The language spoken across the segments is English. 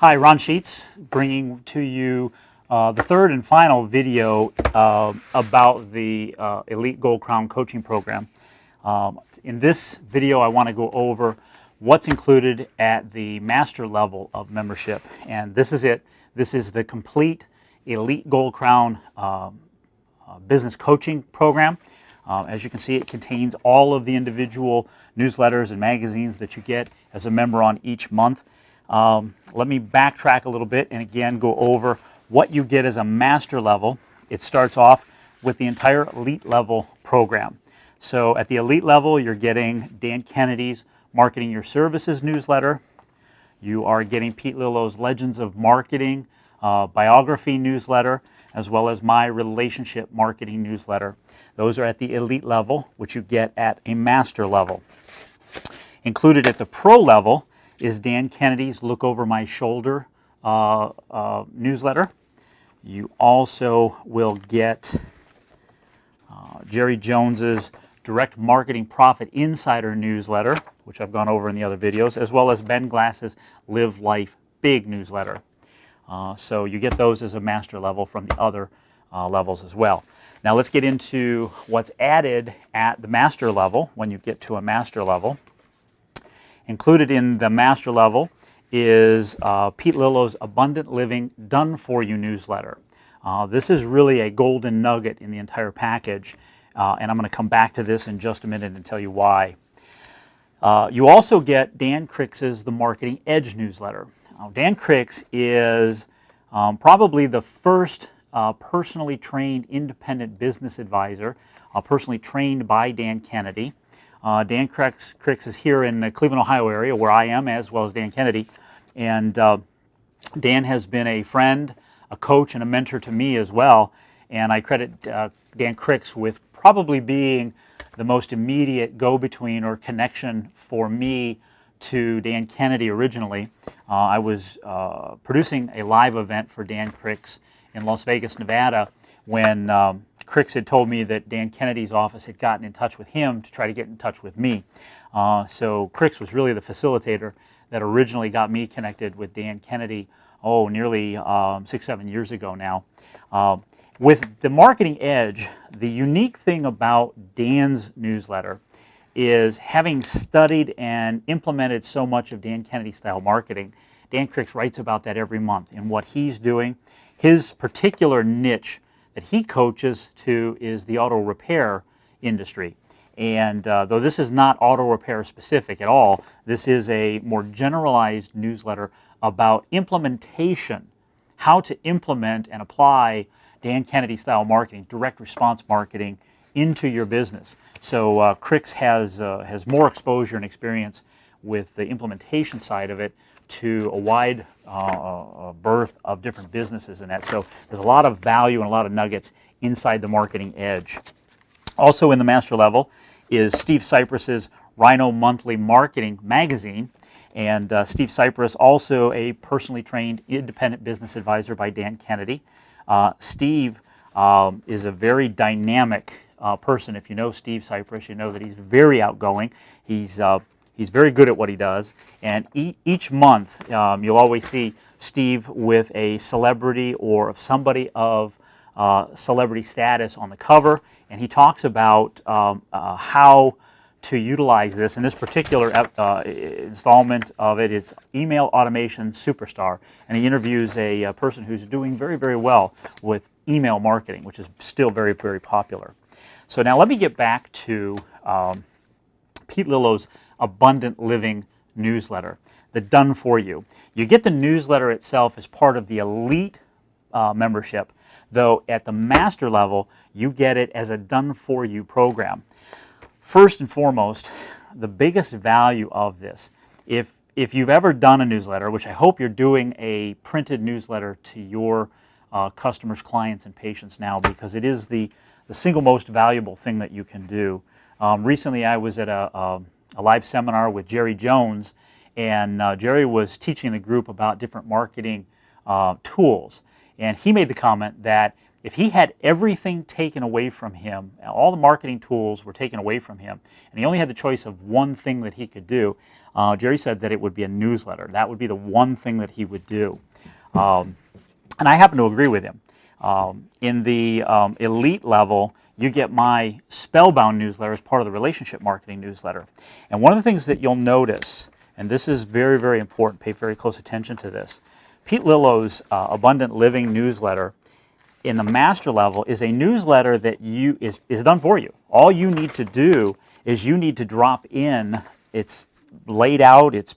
Hi, Ron Sheets, bringing to you the third and final video about the Elite Gold Crown Coaching Program. In this video, I want to go over what's included at the master level of membership, and this is it. This is the complete Elite Gold Crown business coaching program. As you can see, it contains all of the individual newsletters and magazines that you get as a member on each month. Let me backtrack a little bit and again go over what you get as a master level. It starts off with the entire elite level program. So at the elite level, you're getting Dan Kennedy's Marketing Your Services newsletter. You are getting Pete Lillo's Legends of Marketing biography newsletter, as well as my relationship marketing newsletter. Those are at the elite level, which you get at a master level. Included at the pro level is Dan Kennedy's Look Over My Shoulder newsletter. You also will get Jerry Jones's Direct Marketing Profit Insider newsletter, which I've gone over in the other videos, as well as Ben Glass's Live Life Big newsletter. So you get those as a master level from the other levels as well. Now let's get into what's added at the master level when you get to a master level. Included in the master level is Pete Lillo's Abundant Living Done For You newsletter. This is really a golden nugget in the entire package, and I'm going to come back to this in just a minute and tell you why. You also get Dan Cricks's The Marketing Edge newsletter. Dan Cricks is probably the first personally trained independent business advisor, personally trained by Dan Kennedy. Dan Cricks is here in the Cleveland, Ohio area where I am, as well as Dan Kennedy. And Dan has been a friend, a coach, and a mentor to me as well. And I credit Dan Cricks with probably being the most immediate go-between or connection for me to Dan Kennedy originally. I was producing a live event for Dan Cricks in Las Vegas, Nevada, when Cricks had told me that Dan Kennedy's office had gotten in touch with him to try to get in touch with me. So Cricks was really the facilitator that originally got me connected with Dan Kennedy, nearly 6-7 years ago now. With the Marketing Edge, the unique thing about Dan's newsletter is, having studied and implemented so much of Dan Kennedy style marketing, Dan Cricks writes about that every month and what he's doing. His particular niche that he coaches to is the auto repair industry. And though this is not auto repair specific at all, this is a more generalized newsletter about implementation, how to implement and apply Dan Kennedy style marketing, direct response marketing, into your business. So Cricks has more exposure and experience with the implementation side of it to a wide berth of different businesses in that. So there's a lot of value and a lot of nuggets inside the Marketing Edge. Also in the master level is Steve Cypress's Rhino Monthly Marketing magazine. And Steve Cypress, also a personally trained independent business advisor by Dan Kennedy. Steve is a very dynamic person. If you know Steve Cypress, you know that he's very outgoing. He's very good at what he does, and each month you'll always see Steve with a celebrity or somebody of celebrity status on the cover, and he talks about how to utilize this. In this particular installment of it is Email Automation Superstar, and he interviews a person who's doing very, very well with email marketing, which is still very, very popular. So now let me get back to Pete Lillo's Abundant Living newsletter, the Done For You. You get the newsletter itself as part of the elite membership, though at the master level, you get it as a Done For You program. First and foremost, the biggest value of this, if you've ever done a newsletter, which I hope you're doing a printed newsletter to your customers, clients, and patients now, because it is the single most valuable thing that you can do. Recently I was at a live seminar with Jerry Jones, and Jerry was teaching the group about different marketing tools, and he made the comment that if he had everything taken away from him, all the marketing tools were taken away from him, and he only had the choice of one thing that he could do, Jerry said that it would be a newsletter. That would be the one thing that he would do. And I happen to agree with him. In the elite level, you get my Spellbound newsletter as part of the relationship marketing newsletter. And one of the things that you'll notice, and this is very, very important, pay very close attention to this, Pete Lillo's Abundant Living newsletter in the master level is a newsletter that is done for you. All you need to do is you need to drop in. It's laid out, it's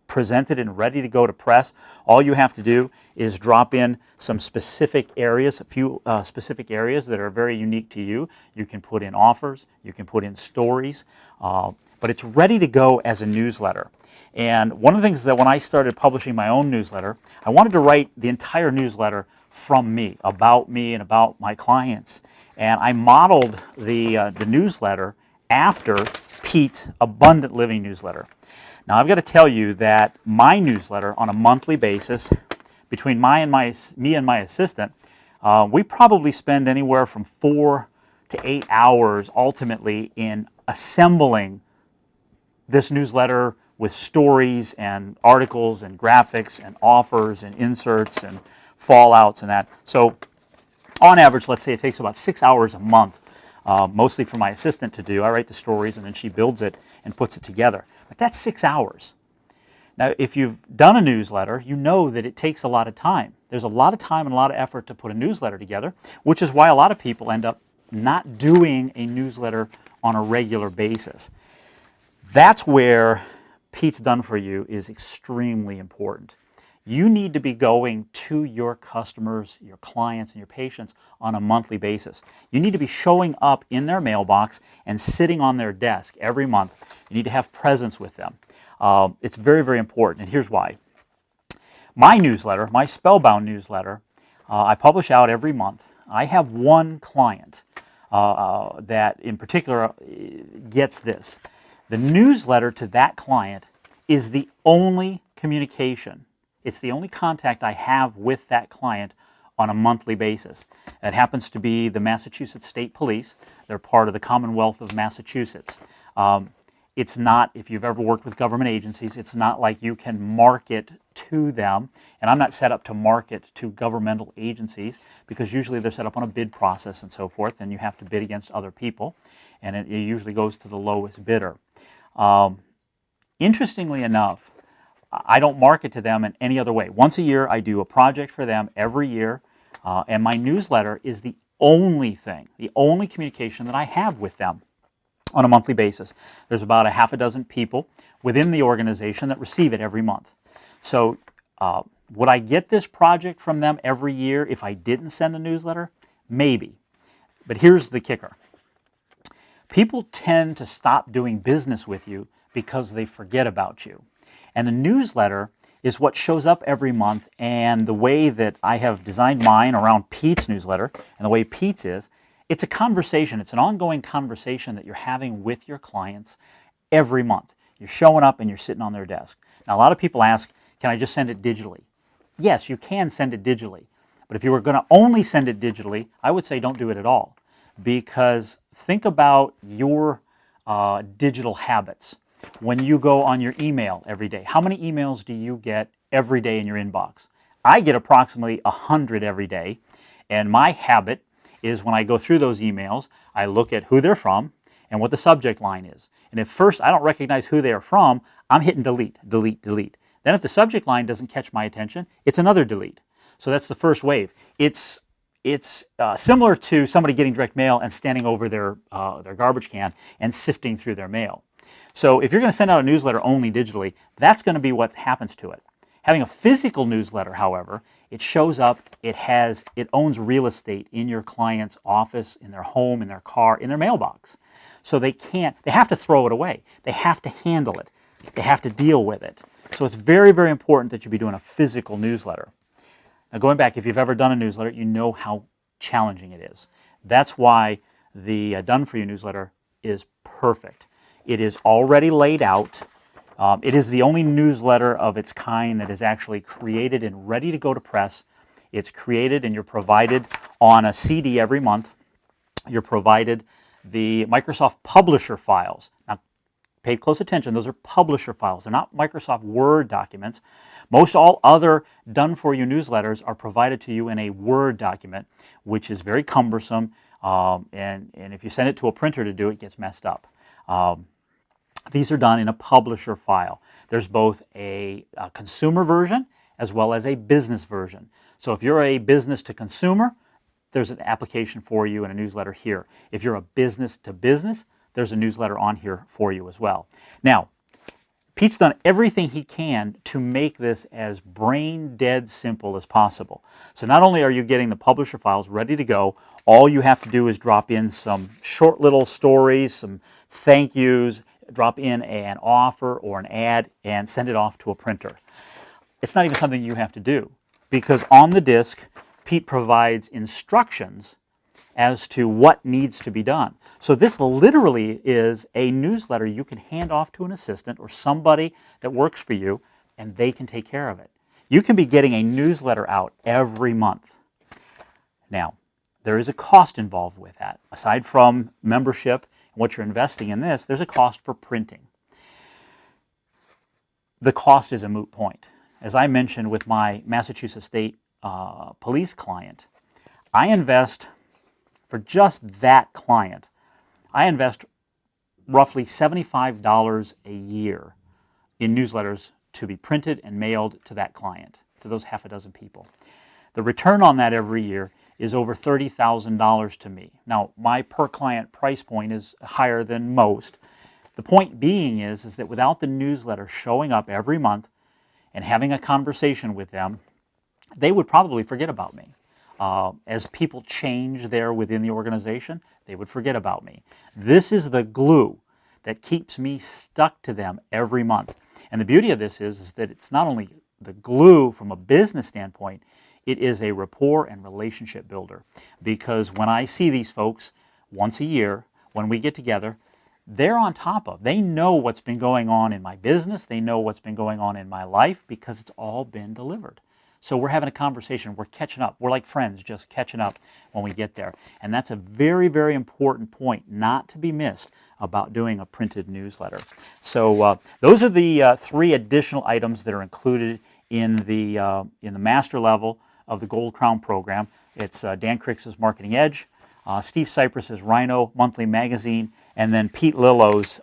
presented and ready to go to press. All you have to do is drop in some specific areas, a few specific areas that are very unique to you. You can put in offers, you can put in stories, but it's ready to go as a newsletter. And one of the things that when I started publishing my own newsletter, I wanted to write the entire newsletter from me, and about my clients. And I modeled the newsletter after Pete's Abundant Living newsletter. Now I've got to tell you that my newsletter on a monthly basis, between me and my assistant, we probably spend anywhere from 4 to 8 hours ultimately in assembling this newsletter with stories and articles and graphics and offers and inserts and fallouts and that. So on average, let's say it takes about 6 hours a month, mostly for my assistant to do. I write the stories and then she builds it and puts it together. But that's 6 hours. Now, if you've done a newsletter, you know that it takes a lot of time. There's a lot of time and a lot of effort to put a newsletter together, which is why a lot of people end up not doing a newsletter on a regular basis. That's where Pete's Done For You is extremely important. You need to be going to your customers, your clients, and your patients on a monthly basis. You need to be showing up in their mailbox and sitting on their desk every month. You need to have presence with them. It's very, very important, and here's why. My newsletter, my Spellbound newsletter, I publish out every month. I have one client that in particular gets this. The newsletter to that client is the only communication. It's the only contact I have with that client on a monthly basis. It happens to be the Massachusetts State Police. They're part of the Commonwealth of Massachusetts. It's not, if you've ever worked with government agencies, it's not like you can market to them. And I'm not set up to market to governmental agencies because usually they're set up on a bid process and so forth, and you have to bid against other people, and it usually goes to the lowest bidder. Interestingly enough, I don't market to them in any other way. Once a year, I do a project for them every year, and my newsletter is the only thing, the only communication that I have with them on a monthly basis. There's about a half a dozen people within the organization that receive it every month. So would I get this project from them every year if I didn't send a newsletter? Maybe. But here's the kicker. People tend to stop doing business with you because they forget about you. And the newsletter is what shows up every month, and the way that I have designed mine around Pete's newsletter and the way Pete's is, it's a conversation. It's an ongoing conversation that you're having with your clients every month. You're showing up and you're sitting on their desk. Now, a lot of people ask, can I just send it digitally? Yes, you can send it digitally. But if you were going to only send it digitally, I would say don't do it at all. Because think about your digital habits. When you go on your email every day, how many emails do you get every day in your inbox? I get approximately 100 every day, and my habit is when I go through those emails, I look at who they're from and what the subject line is. And if first I don't recognize who they are from, I'm hitting delete, delete, delete. Then if the subject line doesn't catch my attention, it's another delete. So that's the first wave. It's similar to somebody getting direct mail and standing over their garbage can and sifting through their mail. So if you're going to send out a newsletter only digitally, that's going to be what happens to it. Having a physical newsletter, however, it shows up, it owns real estate in your client's office, in their home, in their car, in their mailbox. So they have to throw it away. They have to handle it. They have to deal with it. So it's very, very important that you be doing a physical newsletter. Now going back, if you've ever done a newsletter, you know how challenging it is. That's why the Done For You newsletter is perfect. It is already laid out. It is the only newsletter of its kind that is actually created and ready to go to press. It's created and you're provided on a CD every month. You're provided the Microsoft Publisher files. Now, paid close attention, those are publisher files. They're not Microsoft Word documents. Most all other done-for-you newsletters are provided to you in a Word document, which is very cumbersome, and if you send it to a printer to do it, it gets messed up. These are done in a publisher file. There's both a consumer version as well as a business version. So if you're a business to consumer, there's an application for you and a newsletter here. If you're a business to business, there's a newsletter on here for you as well. Now, Pete's done everything he can to make this as brain dead simple as possible. So not only are you getting the publisher files ready to go, all you have to do is drop in some short little stories, some thank yous, drop in an offer or an ad, and send it off to a printer. It's not even something you have to do, because on the disk, Pete provides instructions as to what needs to be done. So this literally is a newsletter you can hand off to an assistant or somebody that works for you, and they can take care of it. You can be getting a newsletter out every month. Now, there is a cost involved with that. Aside from membership and what you're investing in this, there's a cost for printing. The cost is a moot point. As I mentioned with my Massachusetts State Police client, I invest, for just that client, I invest roughly $75 a year in newsletters to be printed and mailed to that client, to those half a dozen people. The return on that every year is over $30,000 to me. Now, my per client price point is higher than most. The point being is that without the newsletter showing up every month and having a conversation with them, they would probably forget about me. As people change there within the organization, they would forget about me. This is the glue that keeps me stuck to them every month. And the beauty of this is that it's not only the glue from a business standpoint, it is a rapport and relationship builder. Because when I see these folks once a year, when we get together, they're on top of. They know what's been going on in my business. They know what's been going on in my life because it's all been delivered. So we're having a conversation. We're catching up. We're like friends, just catching up when we get there. And that's a very, very important point not to be missed about doing a printed newsletter. So those are the 3 additional items that are included in the master level of the Gold Crown program. It's Dan Crix's Marketing Edge, Steve Cypress's Rhino Monthly Magazine, and then Pete Lillo's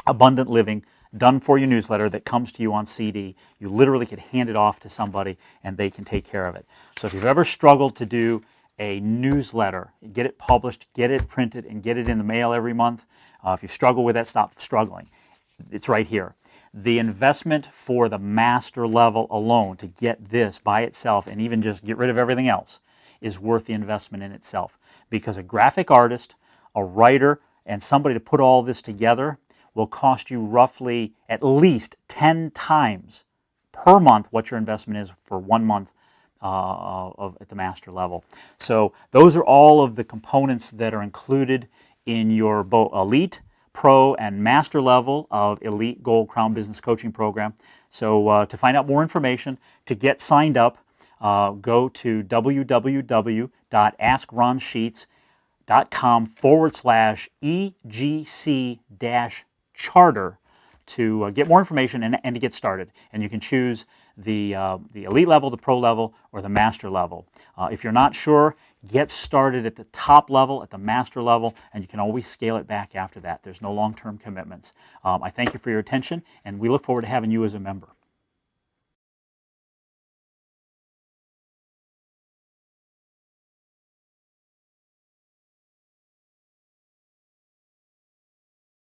Abundant Living done-for-you newsletter that comes to you on CD. You literally could hand it off to somebody and they can take care of it. So if you've ever struggled to do a newsletter, get it published, get it printed, and get it in the mail every month, if you struggle with that, stop struggling. It's right here. The investment for the master level alone to get this by itself and even just get rid of everything else is worth the investment in itself, because a graphic artist, a writer, and somebody to put all this together will cost you roughly at least 10 times per month what your investment is for 1 month at the master level. So those are all of the components that are included in your both Elite, Pro, and Master level of Elite Gold Crown Business Coaching Program. So to find out more information, to get signed up, go to www.askronsheets.com/EGC-charter to get more information and to get started. And you can choose the Elite level, the Pro level, or the Master level. If you're not sure, get started at the top level, at the Master level, and you can always scale it back after that. There's no long-term commitments. I thank you for your attention, and we look forward to having you as a member.